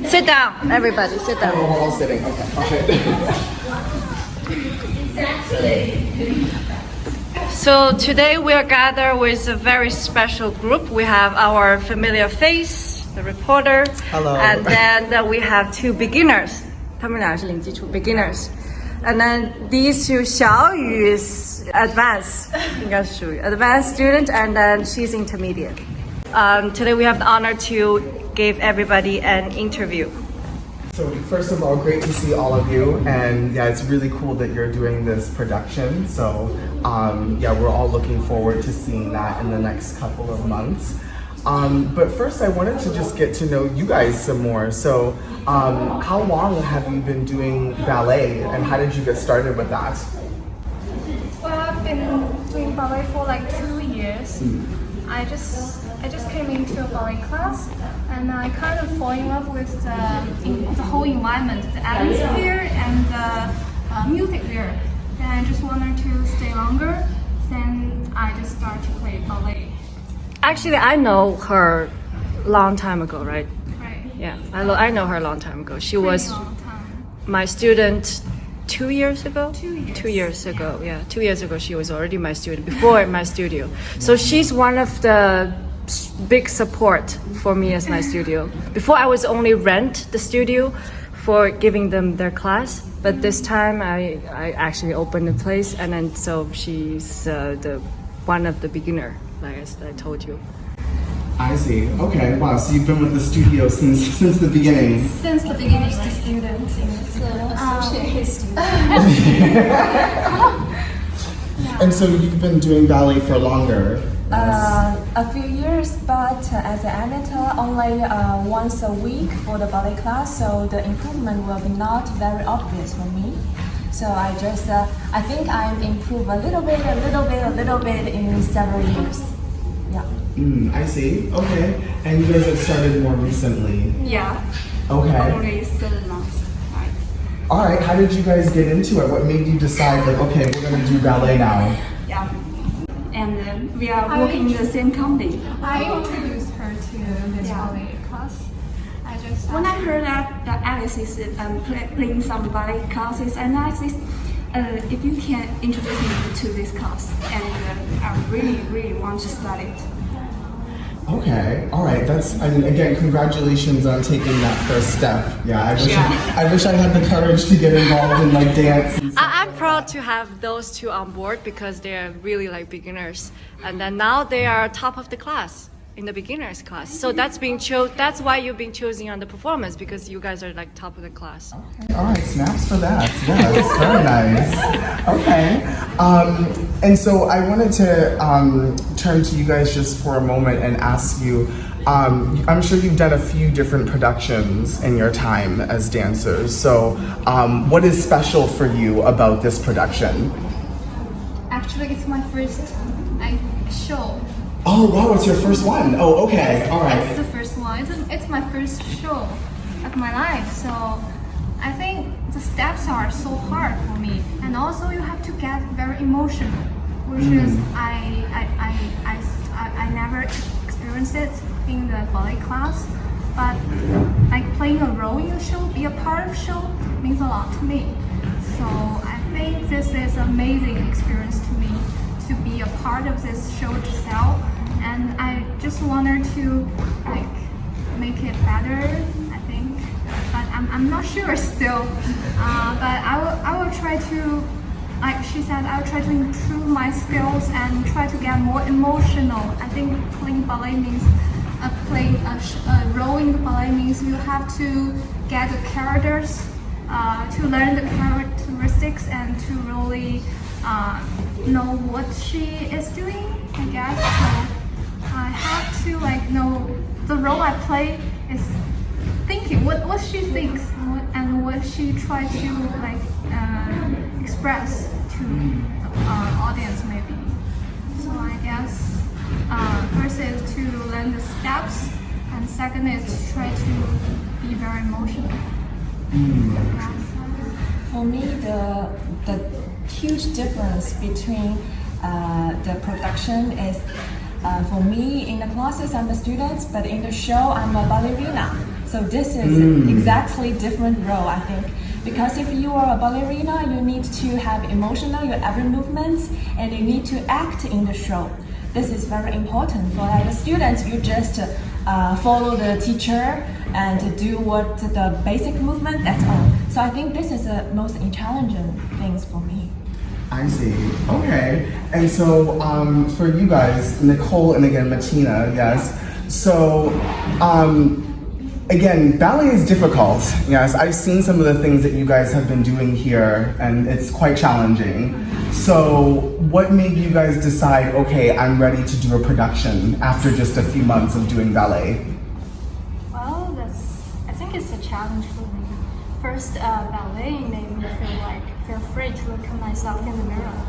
Sit down, everybody, sit down. We're all sitting. Okay. So today we are gathered with a very special group. We have our familiar face, the reporter. Hello. And then we have two beginners. 他们俩是零基础 beginners. And then these two, 小雨 is advanced, 应该是属于 advanced student, and then she's intermediate. Today we have the honor to give everybody an interview. So first of all, great to see all of you, and yeah, it's really cool that you're doing this production. So yeah, we're all looking forward to seeing that in the next couple of months. But first, I wanted to just get to know you guys some more. So how long have you been doing ballet, and how did you get started with that? Well, I've been doing ballet for like 2 years. I just came into a ballet class, and I kind of fall in love with the whole environment, the atmosphere, and the music there. And I just wanted to stay longer. Then I just started to play ballet. Actually, I know her long time ago, right? Right. Yeah, I know her a long time ago. She was Long time. my student 2 years ago? 2 years. 2 years ago, yeah. 2 years ago, she was already my student, before my studio. So she's one of the big support for me as my studio. Before, I was only rent the studio for giving them their class. But this time, I actually opened the place. And then, so she's the one of the beginner, like I told you. I see. Okay. Wow. So you've been with the studio since the beginning. Since the beginning, the student. And so you've been doing ballet for longer. A few years, but as an amateur, only once a week for the ballet class, so the improvement will be not very obvious for me. So I just, I think I'm improved a little bit in several years. Yeah. I see. Okay. And you guys have started more recently. Yeah. Okay. Only 7 months. Right. All right. How did you guys get into it? What made you decide, like, okay, we're gonna do ballet now? Yeah. And we are working in the same company. I introduced her to this ballet class. When I heard that Alice is playing some ballet classes, and I said, if you can introduce me to this class, and I really want to study it. Okay, all right. I mean, again, congratulations on taking that first step. Yeah, I wish I had the courage to get involved in like dance. I'm proud to have those two on board because they're really like beginners, and then now they are top of the class in the beginners class. So that's why you've been chosen on the performance, because you guys are like top of the class. Okay, all right, snaps for that. Yes, very nice. Okay, and so I wanted to turn to you guys just for a moment and ask you. I'm sure you've done a few different productions in your time as dancers. So, what is special for you about this production? Actually, it's my first show. Oh wow, it's your first one. Oh, okay, all right. It's the first one. It's my first show of my life. So I think the steps are so hard for me, and also you have to get very emotional, which is I never experienced it in the ballet class. But like playing a role in a show, be a part of a show, means a lot to me. So I think this is an amazing experience to me to be a part of this show itself. And I just wanted to like make it better, I think, but I'm not sure still. But I will try to, like she said, I will try to improve my skills and try to get more emotional. I think playing ballet means playing a role in the ballet means you have to get the characters, to learn the characteristics, and to really know what she is doing, I guess. So I have to like know the role I play is thinking what she thinks and what she tries to like express to the audience maybe. So I guess first is to learn the steps, and second is to try to be very emotional. For me, the huge difference between the production is for me in the classes I'm a student, but in the show I'm a ballerina. So this is exactly different role, I think. Because if you are a ballerina, you need to have emotional, your every movements, and you need to act in the show. This is very important for like the students. You just follow the teacher and do what the basic movement. That's all. So I think this is the most challenging things for me. I see. Okay. And so for you guys, Nicole and again Martina, yes. So again, ballet is difficult. Yes, I've seen some of the things that you guys have been doing here, and it's quite challenging. So what made you guys decide, okay, I'm ready to do a production after just a few months of doing ballet? Well, I think it's a challenge for me. First, ballet made me feel free to look at myself in the mirror.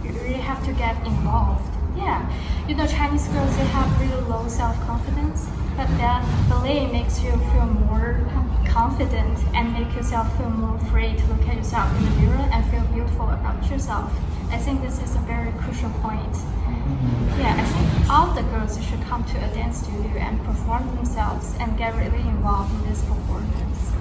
You really have to get involved. Yeah, you know, Chinese girls, they have really low self-confidence, but then ballet makes you feel more confident and make yourself feel more free to look at yourself in the mirror and feel beautiful about yourself. I think this is a very crucial point. Yeah, I think all the girls should come to a dance studio and perform themselves and get really involved in this performance.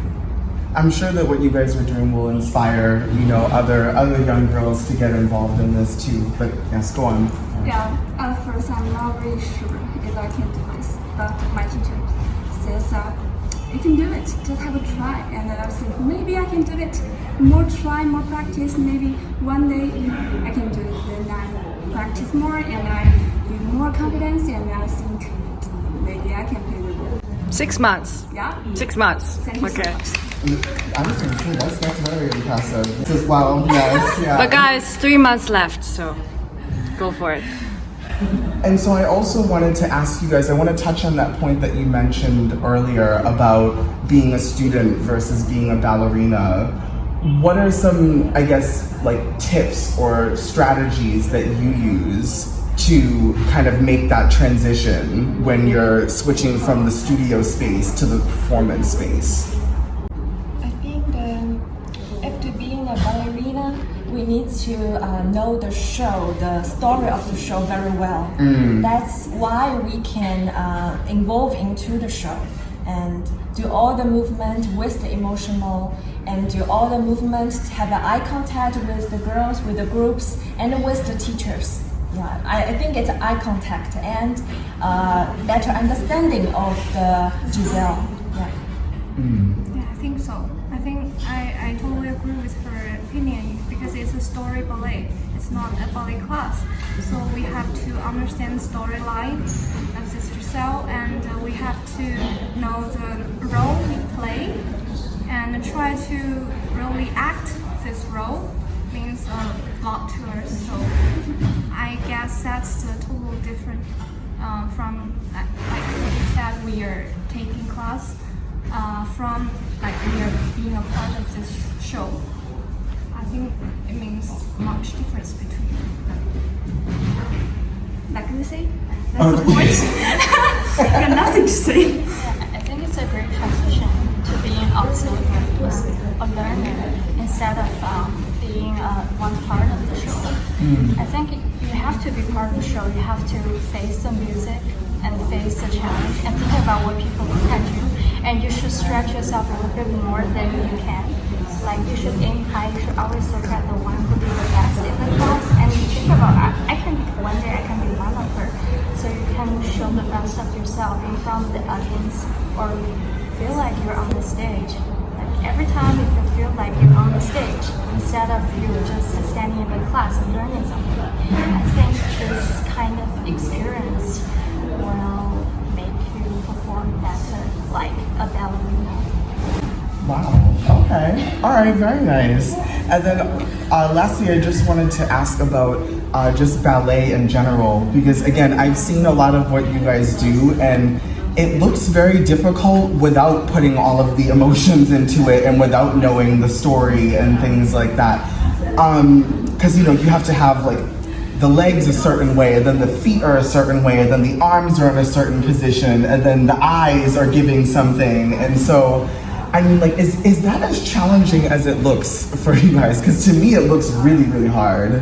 I'm sure that what you guys are doing will inspire, you know, other young girls to get involved in this too. But yes, go on. Yeah, at first I'm not really sure if I can do this, but my teacher says you can do it, just have a try. And I think maybe I can do it. More try, more practice, maybe one day I can do it. Then I practice more and I feel more confidence and I think maybe I can do it. 6 months. Yeah? 6 months. Thank you so Okay. much. I was going to say, that's very impressive. This is, wow, yes, yeah. But guys, 3 months left, so go for it. And so I also wanted to ask you guys, I want to touch on that point that you mentioned earlier about being a student versus being a ballerina. What are some, I guess, like tips or strategies that you use to kind of make that transition when you're switching from the studio space to the performance space? I think after being a ballerina, we need to know the show, the story of the show very well. That's why we can involve into the show and do all the movement with the emotional and do all the movements, have an eye contact with the girls, with the groups, and with the teachers. Yeah, I think it's eye contact and better understanding of the Giselle. Yeah. Yeah, I think so. I think I totally agree with her opinion because it's a story ballet. It's not a ballet class. So we have to understand the storyline of this Giselle and we have to know the role we play and try to really act this role means a lot to us. So I guess that's the total different from like what you said we are taking class from like we are being a part of this show. I think it means much difference between them. Like you say? That's the point. I got nothing to say. Yeah, I think it's a great transition to being observer, a learner, instead of being one part of the show. I think you have to be part of the show. You have to face the music and face the challenge and think about what people look at you. And you should stretch yourself a little bit more than you can. Like you should aim high. You should always look at the one who did the best in the class. And you think about, I can one day I can be one of her. So you can show the best of yourself in front of the audience, or feel like you're on the stage. Like every time if you feel like you're on the stage, instead of you just standing in the class and learning something, I think this kind of experience will make you perform better like a ballerina. Wow, okay. All right, very nice. And then lastly, I just wanted to ask about just ballet in general, because again, I've seen a lot of what you guys do and it looks very difficult without putting all of the emotions into it and without knowing the story and things like that. Because you know, you have to have like the legs a certain way, and then the feet are a certain way, and then the arms are in a certain position, and then the eyes are giving something. And so, I mean, like, is that as challenging as it looks for you guys? Because to me, it looks really, really hard.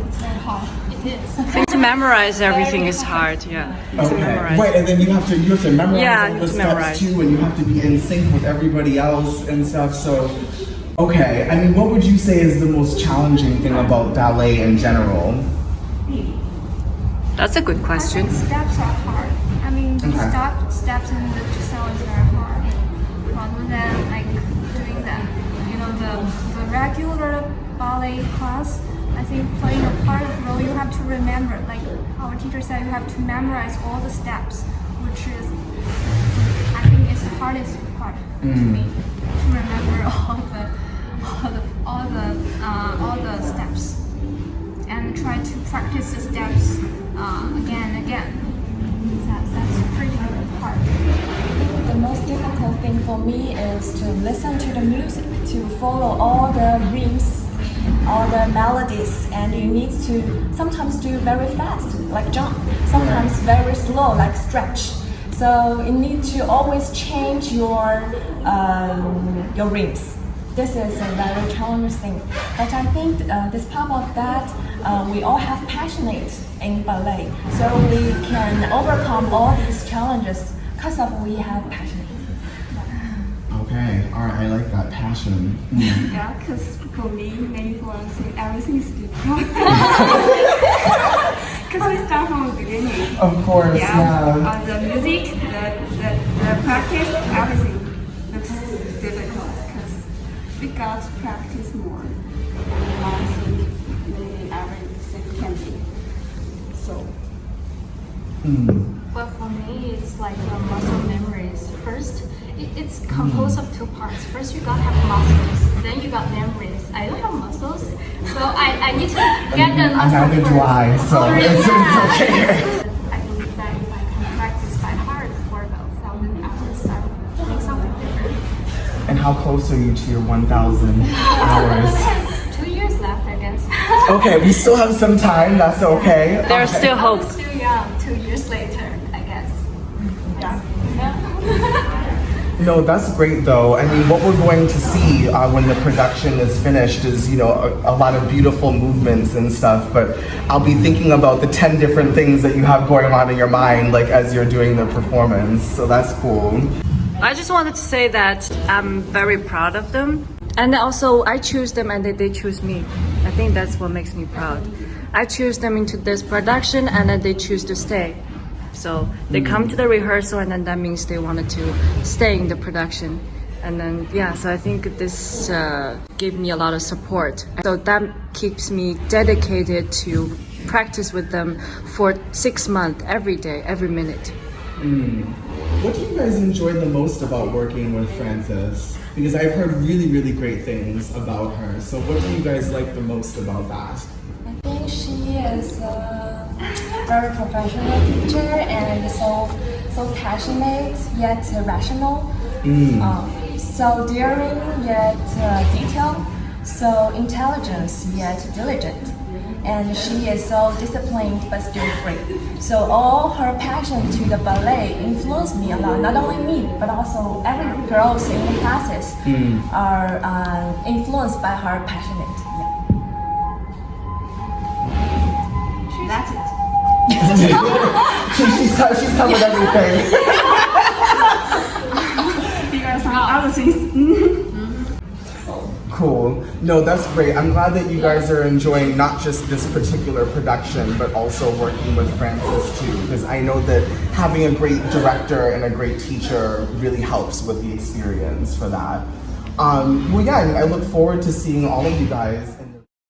It's very hard. It is. memorize everything is hard. Yeah. To memorize. Right, and then you have to memorize Yeah, all you the have to steps memorize. too, and you have to be in sync with everybody else and stuff. So, okay, I mean, what would you say is the most challenging thing about ballet in general? That's a good I question. think steps are hard. I mean, the Okay. steps and the sounds are hard. Rather than like doing that, you know, the regular ballet class. I think playing a part of role, you have to remember. Like our teacher said, you have to memorize all the steps, which is, I think, it's the hardest part to me to remember all the steps and try to practice the steps again and again. That's pretty hard. The most difficult thing for me is to listen to the music, to follow all the rhythms, all the melodies, and you need to sometimes do very fast, like jump, sometimes very slow, like stretch. So you need to always change your rhythms. This is a very challenging thing. But I think despite of that, we all have passionate in ballet, so we can overcome all these challenges because of we have passion. Okay, all right, I like that passion. Yeah, because for me, many people say everything is difficult. Because we start from the beginning. Of course, yeah. The music, the practice, everything looks difficult because we got to practice more. I think maybe everything can be. So. But for me, it's like muscle memories. First, it's composed of two parts. First, you gotta have muscles, then you got memories. I don't have muscles, so I need to get the muscle I'm neither first. do I, so Oh, really? it's okay. I believe that if I can practice by heart for about 1,000 hours, I will make something different. And how close are you to your 1,000 hours? 2 years left, I guess. Okay, we still have some time, that's okay. There's Okay. still I'm hope. still young. 2 years later, I guess. Yeah. No, that's great though. I mean, what we're going to see when the production is finished is, you know, a lot of beautiful movements and stuff, but I'll be thinking about the 10 different things that you have going on in your mind, like as you're doing the performance, so that's cool. I just wanted to say that I'm very proud of them. And also, I choose them and they choose me. I think that's what makes me proud. I choose them into this production and then they choose to stay. So they come to the rehearsal and then that means they wanted to stay in the production. And then, yeah, so I think this gave me a lot of support. So that keeps me dedicated to practice with them for 6 months, every day, every minute. What do you guys enjoy the most about working with Frances? Because I've heard really, really great things about her. So what do you guys like the most about that? I think she is a very professional teacher and so passionate yet rational. So daring yet detailed. So intelligent yet diligent. And she is so disciplined but still free. So all her passion to the ballet influenced me a lot. Not only me, but also every girls in the classes are influenced by her passionate. Yeah. That's it. she's covered everything. Figure some other things. Cool. No, that's great. I'm glad that you guys are enjoying not just this particular production, but also working with Frances too, because I know that having a great director and a great teacher really helps with the experience for that. Well, yeah, I look forward to seeing all of you guys